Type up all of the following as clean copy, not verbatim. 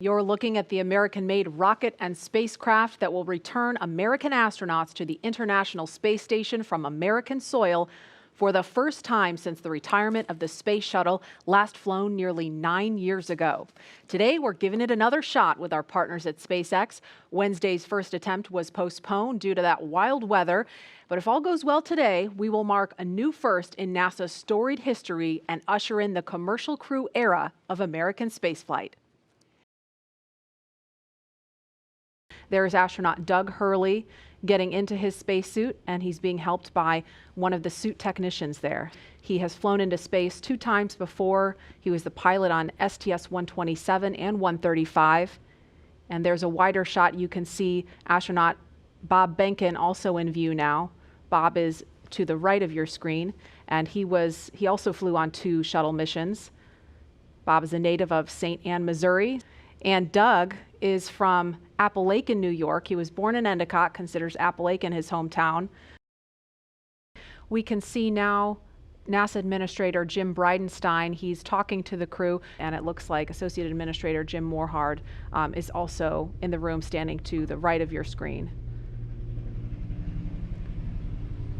You're looking at the American-made rocket and spacecraft that will return American astronauts to the International Space Station from American soil for the first time since the retirement of the space shuttle, last flown nearly 9 years ago. Today, we're giving it another shot with our partners at SpaceX. Wednesday's first attempt was postponed due to that wild weather. But if all goes well today, we will mark a new first in NASA's storied history and usher in the commercial crew era of American spaceflight. There's astronaut Doug Hurley getting into his spacesuit, and he's being helped by one of the suit technicians there. He has flown into space 2 times before. He was the pilot on STS-127 and 135. And there's a wider shot. You can see astronaut Bob Behnken also in view now. Bob is to the right of your screen, and he also flew on 2 shuttle missions. Bob is a native of St. Anne, Missouri. And Doug is from Appalachian, New York. He was born in Endicott, considers Appalachian his hometown. We can see now NASA Administrator Jim Bridenstine. He's talking to the crew, and it looks like Associate Administrator Jim Morehard is also in the room, standing to the right of your screen.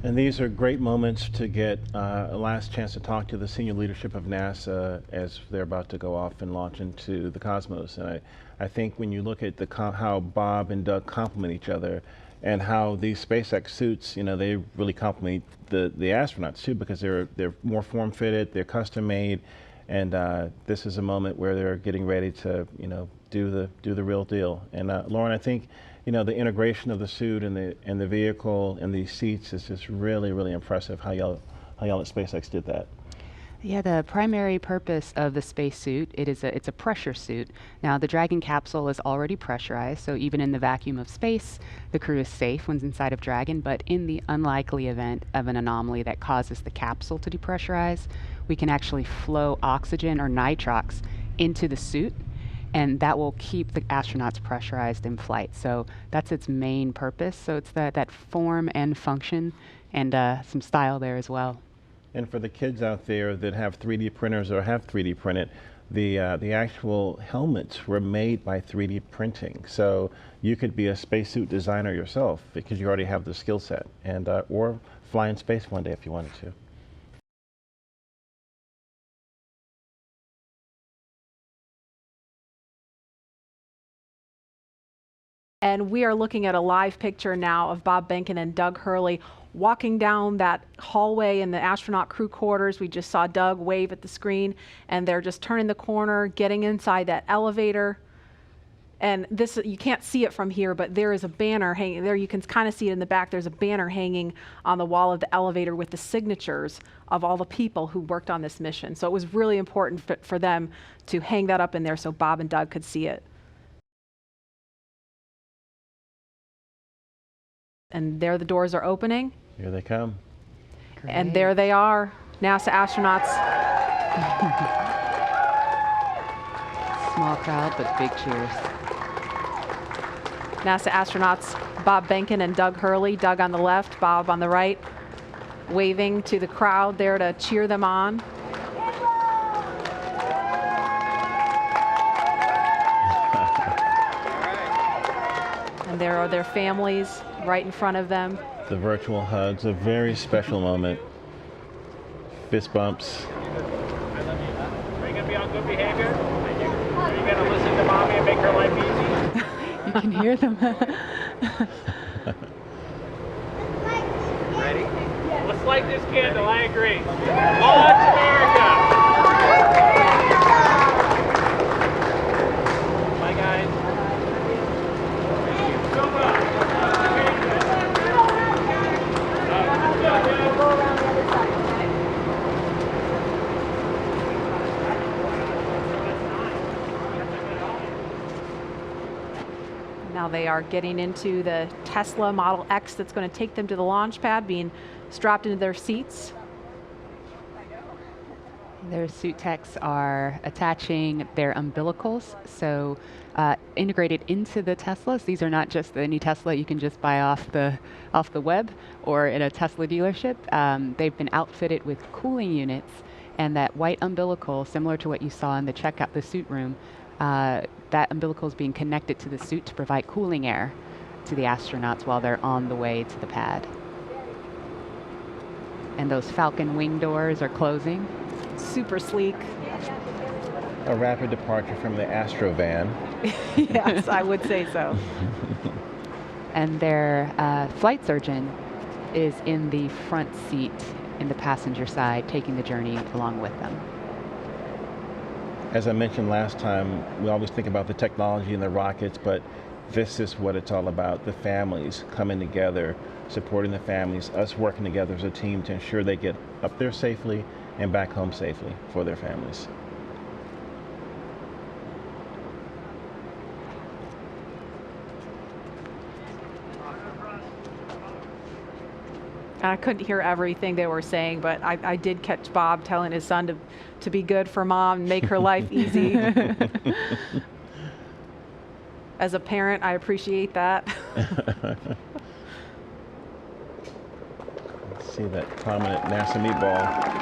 And these are great moments to get a last chance to talk to the senior leadership of NASA as they're about to go off and launch into the cosmos. And I think when you look at how Bob and Doug complement each other, and how these SpaceX suits, they really complement the astronauts too, because they're more form-fitted, they're custom-made, and this is a moment where they're getting ready to do the real deal. And Lauren, I think the integration of the suit and the vehicle and these seats is just really, really impressive how y'all at SpaceX did that. Yeah, the primary purpose of the spacesuit, it's a pressure suit. Now, the Dragon capsule is already pressurized, so even in the vacuum of space, the crew is safe when inside of Dragon, but in the unlikely event of an anomaly that causes the capsule to depressurize, we can actually flow oxygen or nitrox into the suit, and that will keep the astronauts pressurized in flight. So that's its main purpose. So it's that form and function, and some style there as well. And for the kids out there that have 3D printers or have 3D printed, the actual helmets were made by 3D printing. So you could be a spacesuit designer yourself because you already have the skill set, and or fly in space one day if you wanted to. And we are looking at a live picture now of Bob Behnken and Doug Hurley walking down that hallway in the astronaut crew quarters. We just saw Doug wave at the screen, and they're just turning the corner, getting inside that elevator. And this, you can't see it from here, but there is a banner hanging there. You can kind of see it in the back. There's a banner hanging on the wall of the elevator with the signatures of all the people who worked on this mission. So it was really important for them to hang that up in there so Bob and Doug could see it. And there the doors are opening. Here they come. Great. And there they are, NASA astronauts. Small crowd, but big cheers. NASA astronauts Bob Behnken and Doug Hurley, Doug on the left, Bob on the right, waving to the crowd there to cheer them on. And there are their families right in front of them. The virtual hugs, a very special moment. Fist bumps. Are you going to be on good behavior? Are you going to listen to mommy and make her life easy? You can hear them. Ready? Let's light this candle, I agree. Launch America! Bye, guys. So much. Now they are getting into the Tesla Model X that's going to take them to the launch pad, being strapped into their seats. Their suit techs are attaching their umbilicals, so integrated into the Teslas. These are not just the new Tesla you can just buy off the web or in a Tesla dealership. They've been outfitted with cooling units, and that white umbilical, similar to what you saw in the suit room, That umbilical is being connected to the suit to provide cooling air to the astronauts while they're on the way to the pad. And those Falcon wing doors are closing. Super sleek. A rapid departure from the Astro van. Yes, I would say so. And their flight surgeon is in the front seat in the passenger side, taking the journey along with them. As I mentioned last time, we always think about the technology and the rockets, but this is what it's all about, the families coming together, supporting the families, us working together as a team to ensure they get up there safely and back home safely for their families. I couldn't hear everything they were saying, but I did catch Bob telling his son to be good for mom and make her life easy. As a parent, I appreciate that. Let's see that prominent NASA meatball.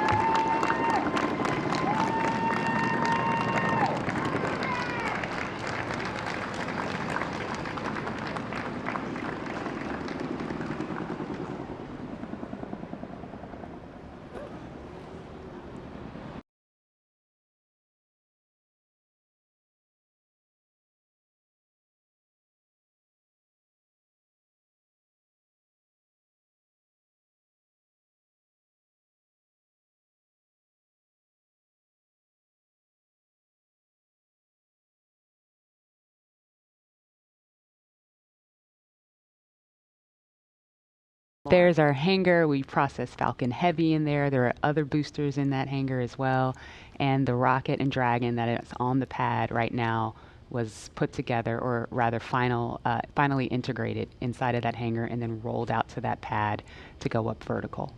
There's our hangar. We process Falcon Heavy in there. There are other boosters in that hangar as well. And the rocket and Dragon that is on the pad right now was put together, or rather finally integrated inside of that hangar and then rolled out to that pad to go up vertical.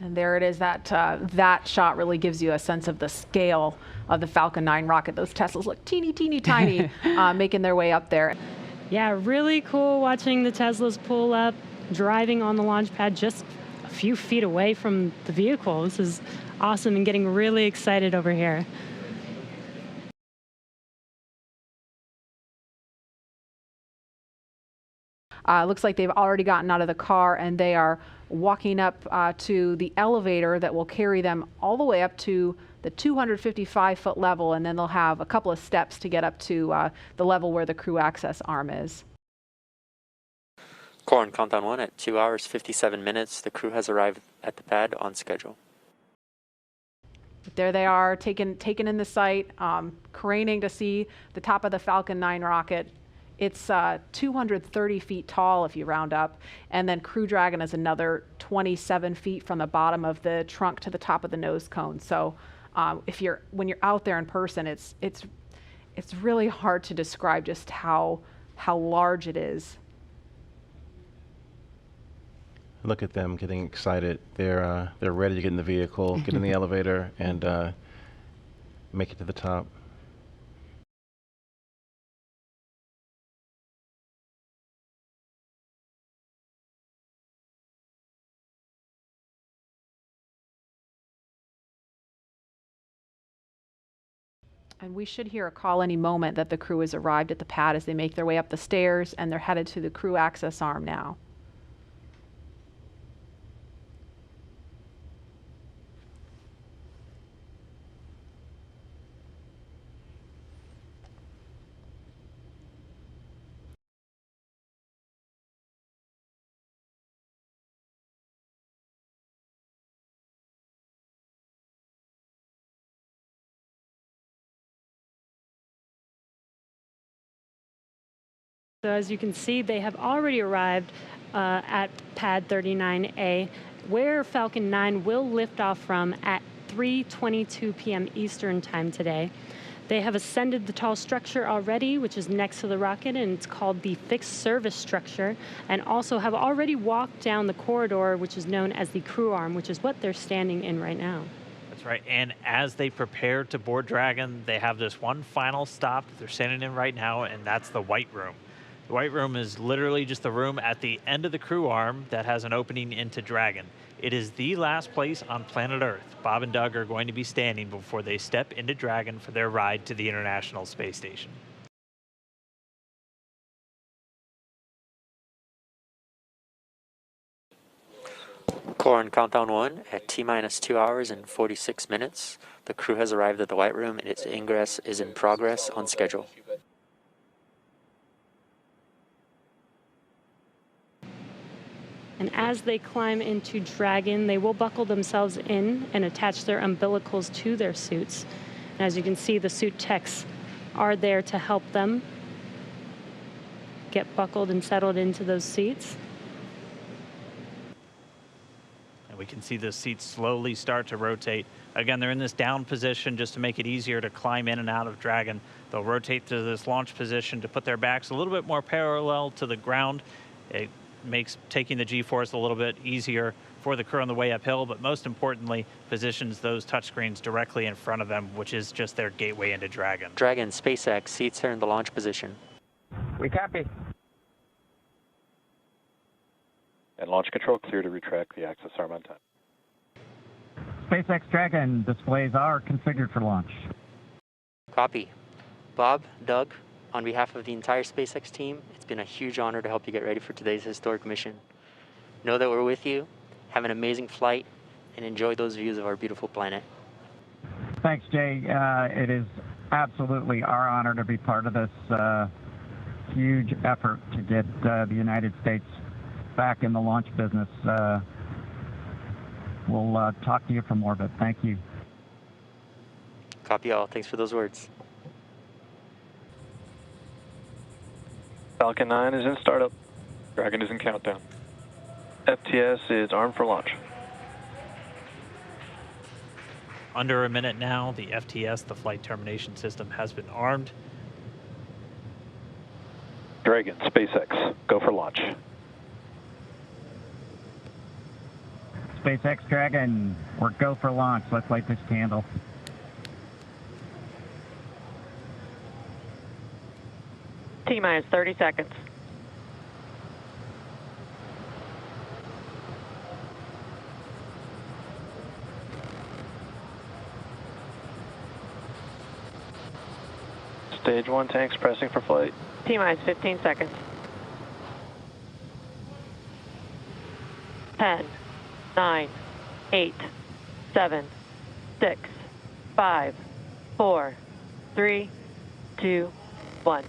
And there it is. That shot really gives you a sense of the scale of the Falcon 9 rocket. Those Teslas look teeny, teeny, tiny, making their way up there. Yeah, really cool watching the Teslas pull up, driving on the launch pad just a few feet away from the vehicle. This is awesome and getting really excited over here. Looks like they've already gotten out of the car and they are walking up to the elevator that will carry them all the way up to the 255-foot level, and then they'll have a couple of steps to get up to the level where the crew access arm is. Core on countdown 1 at 2 hours 57 minutes. The crew has arrived at the pad on schedule. There they are, taking in the sight, craning to see the top of the Falcon 9 rocket. It's 230 feet tall if you round up, and then Crew Dragon is another 27 feet from the bottom of the trunk to the top of the nose cone. So when you're out there in person, it's really hard to describe just how large it is. Look at them getting excited. They're ready to get in the vehicle, get in the elevator, and make it to the top. And we should hear a call any moment that the crew has arrived at the pad as they make their way up the stairs, and they're headed to the crew access arm now. So as you can see, they have already arrived at pad 39A, where Falcon 9 will lift off from at 3:22 p.m. Eastern time today. They have ascended the tall structure already, which is next to the rocket, and it's called the fixed service structure, and also have already walked down the corridor, which is known as the crew arm, which is what they're standing in right now. That's right. And as they prepare to board Dragon, they have this one final stop that they're standing in right now, and that's the White Room. The White Room is literally just the room at the end of the crew arm that has an opening into Dragon. It is the last place on planet Earth Bob and Doug are going to be standing before they step into Dragon for their ride to the International Space Station. Core on countdown 1 at T-minus 2 hours and 46 minutes. The crew has arrived at the White Room and its ingress is in progress on schedule. And as they climb into Dragon, they will buckle themselves in and attach their umbilicals to their suits. And as you can see, the suit techs are there to help them get buckled and settled into those seats. And we can see the seats slowly start to rotate. Again, they're in this down position just to make it easier to climb in and out of Dragon. They'll rotate to this launch position to put their backs a little bit more parallel to the ground. It makes taking the G-force a little bit easier for the crew on the way uphill, but most importantly, positions those touchscreens directly in front of them, which is just their gateway into Dragon. Dragon, SpaceX, seats are in the launch position. We copy. And launch control clear to retract the access arm on time. SpaceX Dragon displays are configured for launch. Copy. Bob, Doug, on behalf of the entire SpaceX team, it's been a huge honor to help you get ready for today's historic mission. Know that we're with you, have an amazing flight, and enjoy those views of our beautiful planet. Thanks, Jay. It is absolutely our honor to be part of this huge effort to get the United States back in the launch business. We'll talk to you from orbit. Thank you. Copy all. Thanks for those words. Falcon 9 is in startup. Dragon is in countdown. FTS is armed for launch. Under a minute now, the FTS, the flight termination system, has been armed. Dragon, SpaceX, go for launch. SpaceX Dragon, we're go for launch. Let's light this candle. T-minus 30 seconds. Stage 1 tanks pressing for flight. T-minus 15 seconds. 10, 9, 8, 7, 6, 5, 4, 3, 2, 1,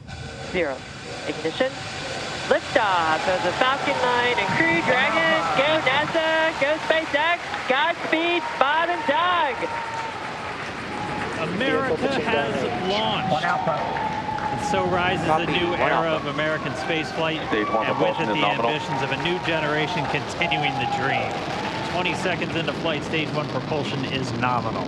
0. Ignition. Liftoff of the Falcon 9 and Crew Dragon. Go NASA, go SpaceX. Godspeed, Bob and Doug. America has launched. One Alpha. And so rises a new era of American spaceflight, Stage 1 and with it propulsion is the nominal. ambitions of a new generation continuing the dream. 20 seconds into flight, stage 1 propulsion is nominal.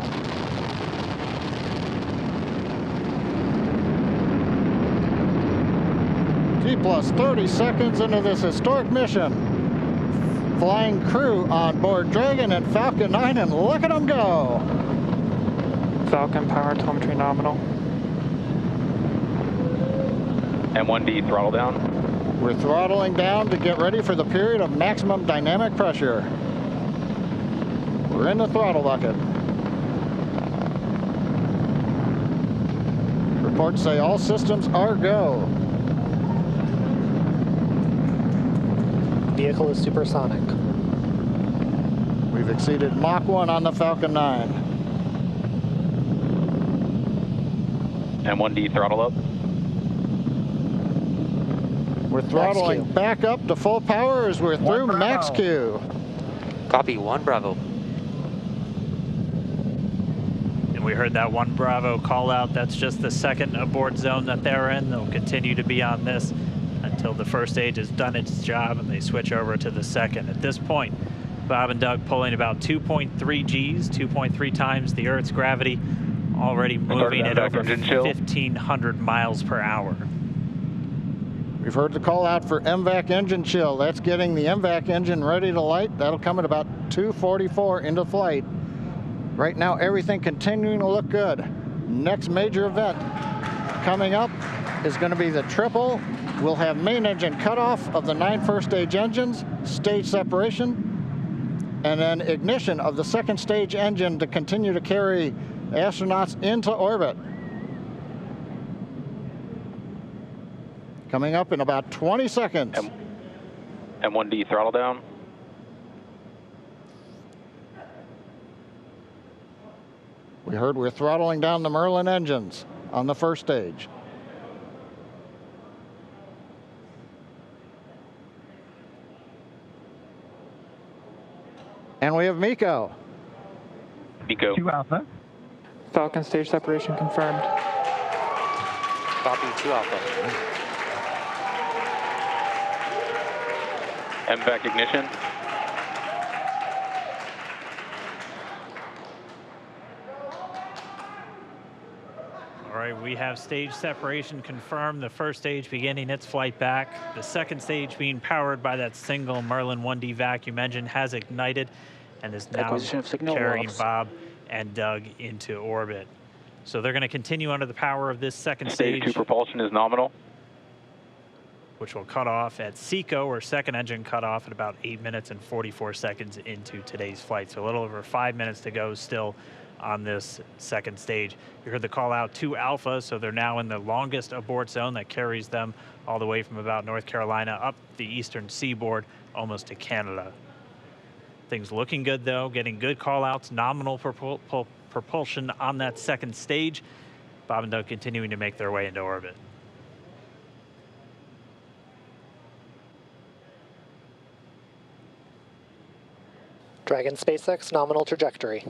T plus 30 seconds into this historic mission. Flying crew on board Dragon and Falcon 9, and look at them go. Falcon power telemetry nominal. M1D throttle down. We're throttling down to get ready for the period of maximum dynamic pressure. We're in the throttle bucket. Reports say all systems are go. Vehicle is supersonic. We've exceeded Mach 1 on the Falcon 9. M1D throttle up. We're throttling Max Q. back up to full power as we're through Bravo. max Q. Copy, 1 Bravo. And we heard that 1 Bravo call out. That's just the second abort zone that they're in. They'll continue to be on this until the first stage has done its job and they switch over to the second. At this point, Bob and Doug pulling about 2.3 Gs, 2.3 times the Earth's gravity, already moving at over 1,500 miles per hour. We've heard the call out for MVAC engine chill. That's getting the MVAC engine ready to light. That'll come at about 2:44 into flight. Right now, everything continuing to look good. Next major event coming up is going to be the triple We'll have main engine cutoff of the 9 first stage engines, stage separation, and then ignition of the second stage engine to continue to carry astronauts into orbit. Coming up in about 20 seconds. M1D throttle down. We heard we're throttling down the Merlin engines on the first stage. And we have MECO. MECO. 2 Alpha. Falcon stage separation confirmed. Copy, 2 Alpha. MVAC ignition. All right, we have stage separation confirmed. The first stage beginning its flight back. The second stage being powered by that single Merlin 1D vacuum engine has ignited and is now carrying Bob and Doug into orbit. So they're going to continue under the power of this second stage. Stage 2 propulsion is nominal. Which will cut off at SECO, or second engine cut off at about 8 minutes and 44 seconds into today's flight. So a little over 5 minutes to go still on this second stage. You heard the call out 2 Alpha, so they're now in the longest abort zone that carries them all the way from about North Carolina up the eastern seaboard, almost to Canada. Things looking good though, getting good call outs, nominal propulsion on that second stage. Bob and Doug continuing to make their way into orbit. Dragon SpaceX nominal trajectory.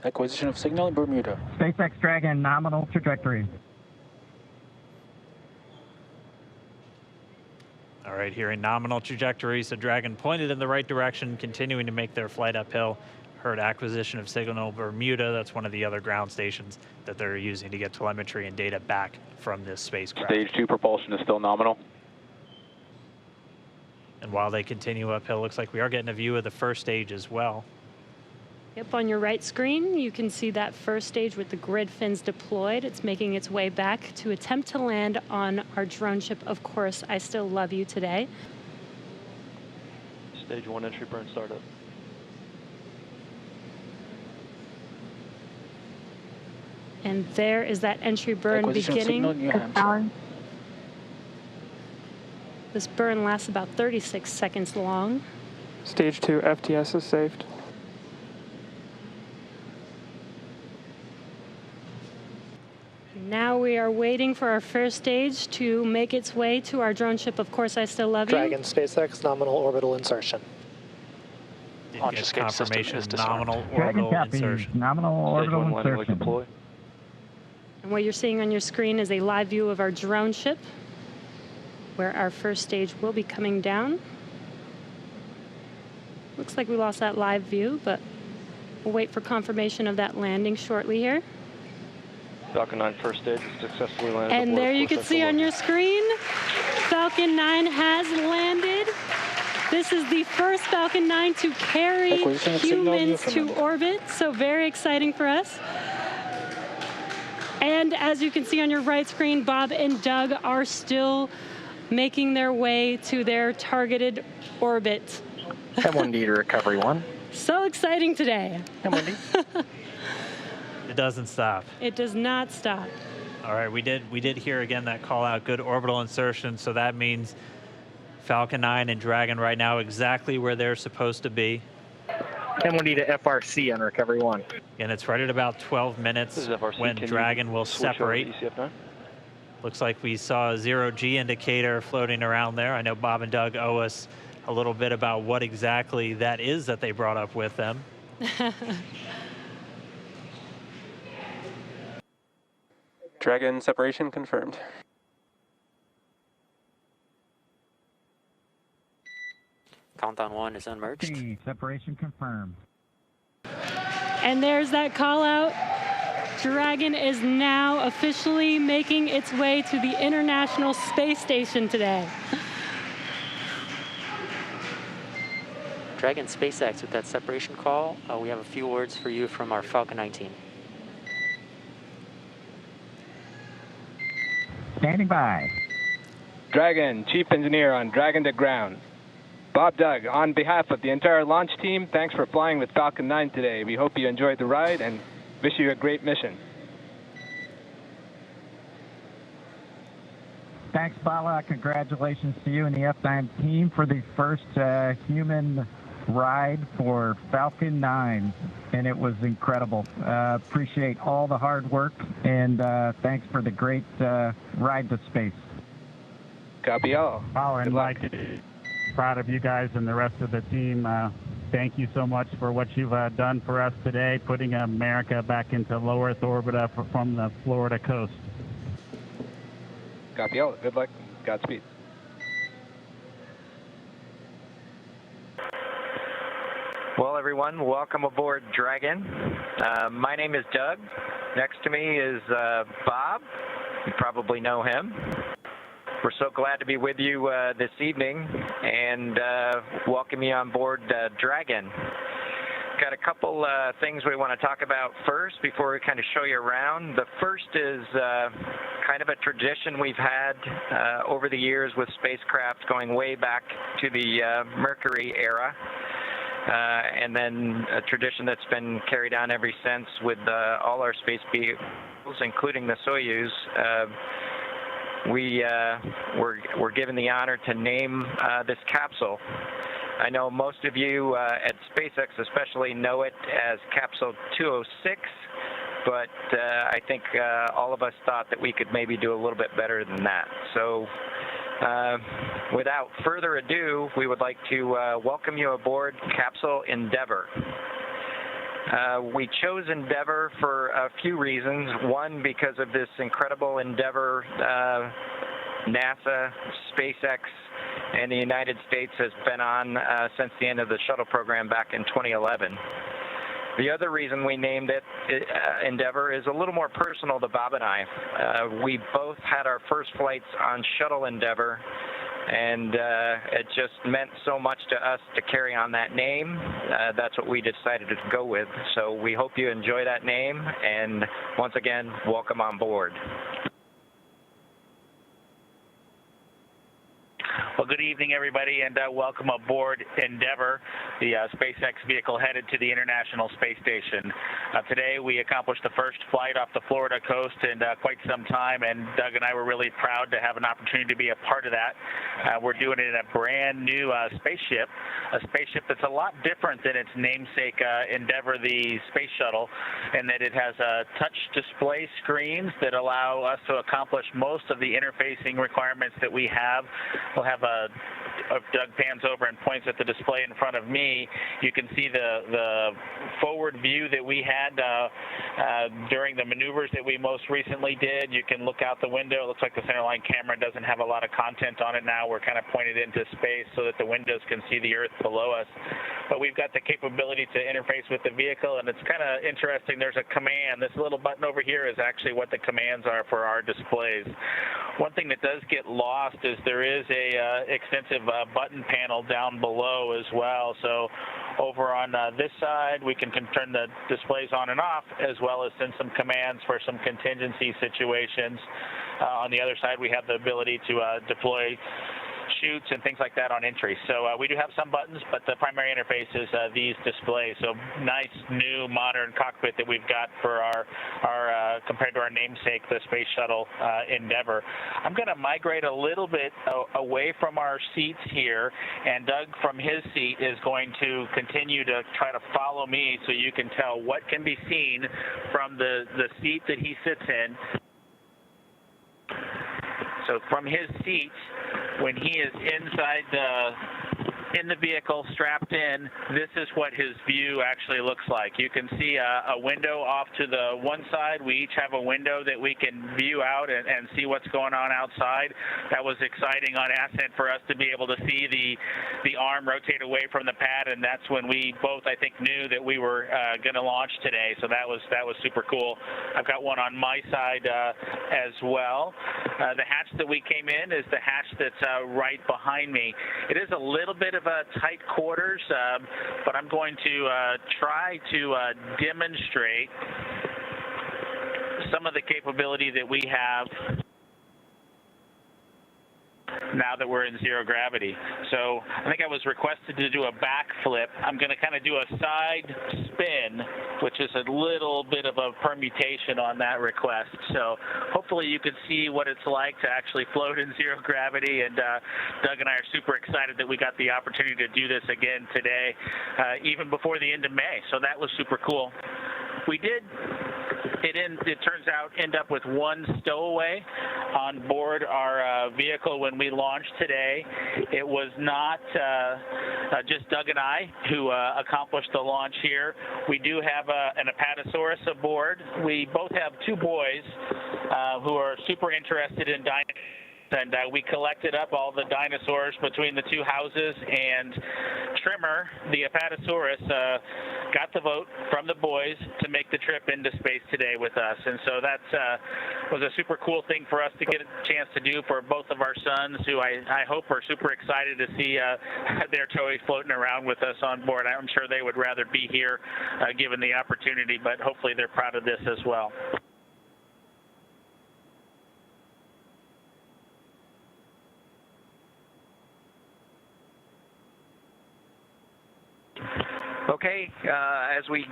Acquisition of signal in Bermuda. SpaceX Dragon nominal trajectory. All right, here in nominal trajectory, so Dragon pointed in the right direction, continuing to make their flight uphill. Heard acquisition of signal Bermuda. That's one of the other ground stations that they're using to get telemetry and data back from this spacecraft. Stage 2 propulsion is still nominal. And while they continue uphill, looks like we are getting a view of the first stage as well. Yep, on your right screen, you can see that first stage with the grid fins deployed. It's making its way back to attempt to land on our drone ship, Of Course, I Still Love You Today. Stage 1 entry burn startup. And there is that entry burn beginning. This burn lasts about 36 seconds long. Stage 2 FTS is saved. Now we are waiting for our first stage to make its way to our drone ship, Of Course I Still Love You. Dragon SpaceX nominal orbital insertion. Didn't get confirmation, nominal Dragon orbital copies, insertion. nominal orbital insertion. And what you're seeing on your screen is a live view of our drone ship, where our first stage will be coming down. Looks like we lost that live view, but we'll wait for confirmation of that landing shortly here. Falcon 9 first stage is successfully landed. And there you can see on your screen, Falcon 9 has landed. This is the first Falcon 9 to carry humans to orbit, so very exciting for us. And as you can see on your right screen, Bob and Doug are still making their way to their targeted orbit. M1D to recovery 1. So exciting today. M1D. It doesn't stop. It does not stop. All right, we did hear again that call out, good orbital insertion, so that means Falcon 9 and Dragon right now exactly where they're supposed to be. M1D to FRC on recovery 1. And it's right at about 12 minutes when Dragon will separate. Looks like we saw a 0G indicator floating around there. I know Bob and Doug owe us a little bit about what exactly that is that they brought up with them. Dragon separation confirmed. Countdown 1 is unmerged. Separation confirmed. And there's that call out. Dragon is now officially making its way to the International Space Station today. Dragon SpaceX with that separation call. We have a few words for you from our Falcon 9 team. Standing by. Dragon, Chief Engineer on Dragon to ground. Bob Doug, on behalf of the entire launch team, thanks for flying with Falcon 9 today. We hope you enjoyed the ride and wish you a great mission. Thanks, Bala. Congratulations to you and the F9 team for the first human ride for Falcon 9, and it was incredible. Appreciate all the hard work, and thanks for the great ride to space. Copy all. Power and Mike, proud of you guys and the rest of the team. Thank you so much for what you've done for us today, putting America back into low Earth orbit from the Florida coast. Copy all. Good luck. Godspeed. Well, everyone, welcome aboard Dragon. My name is Doug. Next to me is Bob. You probably know him. We're so glad to be with you this evening and welcome you on board Dragon. Got a couple things we want to talk about first before we kind of show you around. The first is kind of a tradition we've had over the years with spacecraft going way back to the Mercury era. And then a tradition that's been carried on ever since with all our space vehicles, including the Soyuz. We're given the honor to name this capsule. I know most of you at SpaceX especially know it as Capsule 206, but I think all of us thought that we could maybe do a little bit better than that. So without further ado, we would like to welcome you aboard Capsule Endeavour. We chose Endeavour for a few reasons. One, because of this incredible endeavor NASA, SpaceX, and the United States has been on since the end of the shuttle program back in 2011. The other reason we named it Endeavour is a little more personal to Bob and I. We both had our first flights on Shuttle Endeavour, and it just meant so much to us to carry on that name. That's what we decided to go with. So we hope you enjoy that name, and once again, welcome on board. Well, good evening, everybody, and welcome aboard Endeavour, the SpaceX vehicle headed to the International Space Station. Today, we accomplished the first flight off the Florida coast in quite some time, and Doug and I were really proud to have an opportunity to be a part of that. We're doing it in a brand new spaceship, a spaceship that's a lot different than its namesake Endeavour, the space shuttle, in that it has touch display screens that allow us to accomplish most of the interfacing requirements that we have. We'll have Doug pans over and points at the display in front of me. You can see the forward view that we had during the maneuvers that we most recently did. You can look out the window. It looks like the centerline camera doesn't have a lot of content on it now. We're kind of pointed into space so that the windows can see the Earth below us. But we've got the capability to interface with the vehicle, and it's kind of interesting. There's a command. This little button over here is actually what the commands are for our displays. One thing that does get lost is there is a extensive button panel down below as well. So over on this side, we can turn the displays on and off, as well as send some commands for some contingency situations. On the other side, we have the ability to deploy chutes and things like that on entry. So we do have some buttons, but the primary interface is these displays. So nice, new, modern cockpit that we've got for our compared to our namesake, the Space Shuttle Endeavour. I'm going to migrate a little bit away from our seats here, and Doug from his seat is going to continue to try to follow me so you can tell what can be seen from the seat that he sits in. So from his seat, when he is inside in the vehicle, strapped in, this is what his view actually looks like. You can see a window off to the one side. We each have a window that we can view out and see what's going on outside. That was exciting on ascent for us to be able to see the arm rotate away from the pad, and that's when we both, I think, knew that we were going to launch today. So that was super cool. I've got one on my side as well. The hatch that we came in is the hatch that's right behind me. It is a little bit of a tight quarters, but I'm going to try to demonstrate some of the capability that we have now that we're in zero gravity. So I think I was requested to do a backflip. I'm going to kind of do a side spin, which is a little bit of a permutation on that request. So hopefully you can see what it's like to actually float in zero gravity. And Doug and I are super excited that we got the opportunity to do this again today, even before the end of May. So that was super cool. We did, it turns out, end up with one stowaway on board our vehicle when we launched today. It was not just Doug and I who accomplished the launch here. We do have an apatosaurus aboard. We both have two boys who are super interested in dinosaurs. And we collected up all the dinosaurs between the two houses, and Trimmer, the apatosaurus, got the vote from the boys to make the trip into space today with us. And so that was a super cool thing for us to get a chance to do for both of our sons, who I hope are super excited to see their toys floating around with us on board. I'm sure they would rather be here given the opportunity, but hopefully they're proud of this as well. Okay, as we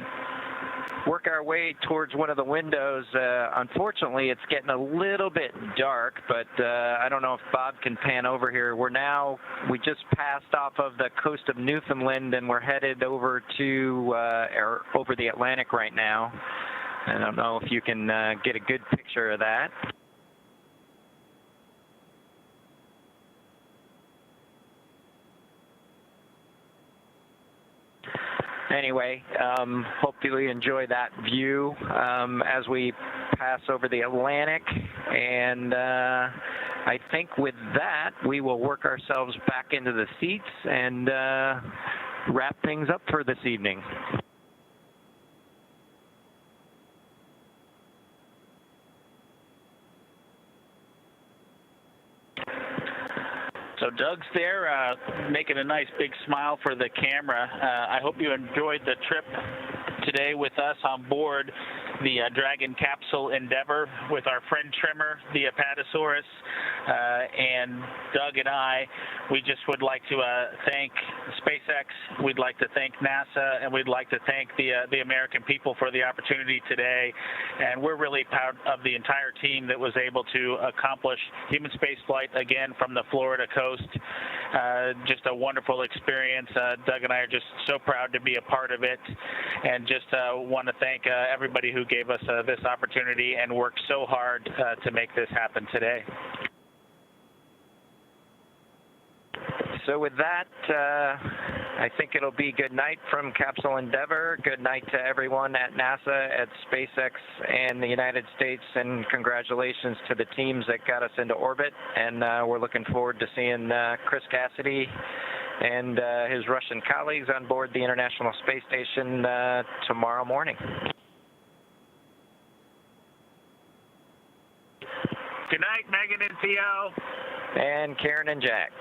work our way towards one of the windows, unfortunately it's getting a little bit dark, but I don't know if Bob can pan over here. We just passed off of the coast of Newfoundland, and we're headed over to over the Atlantic right now. I don't know if you can get a good picture of that. Anyway, hopefully you enjoy that view as we pass over the Atlantic. And I think with that, we will work ourselves back into the seats and wrap things up for this evening. So Doug's there making a nice big smile for the camera. I hope you enjoyed the trip today with us on board the Dragon capsule Endeavour with our friend Trimmer, the apatosaurus, and Doug and I. We just would like to thank SpaceX, we'd like to thank NASA, and we'd like to thank the American people for the opportunity today. And we're really proud of the entire team that was able to accomplish human spaceflight again from the Florida coast. Just a wonderful experience. Doug and I are just so proud to be a part of it, and just want to thank everybody who gave us this opportunity and worked so hard to make this happen today. So with that, I think it'll be good night from Capsule Endeavour. Good night to everyone at NASA, at SpaceX, and the United States, and congratulations to the teams that got us into orbit. And we're looking forward to seeing Chris Cassidy and his Russian colleagues on board the International Space Station tomorrow morning. Good night, Megan and Theo. And Karen and Jack.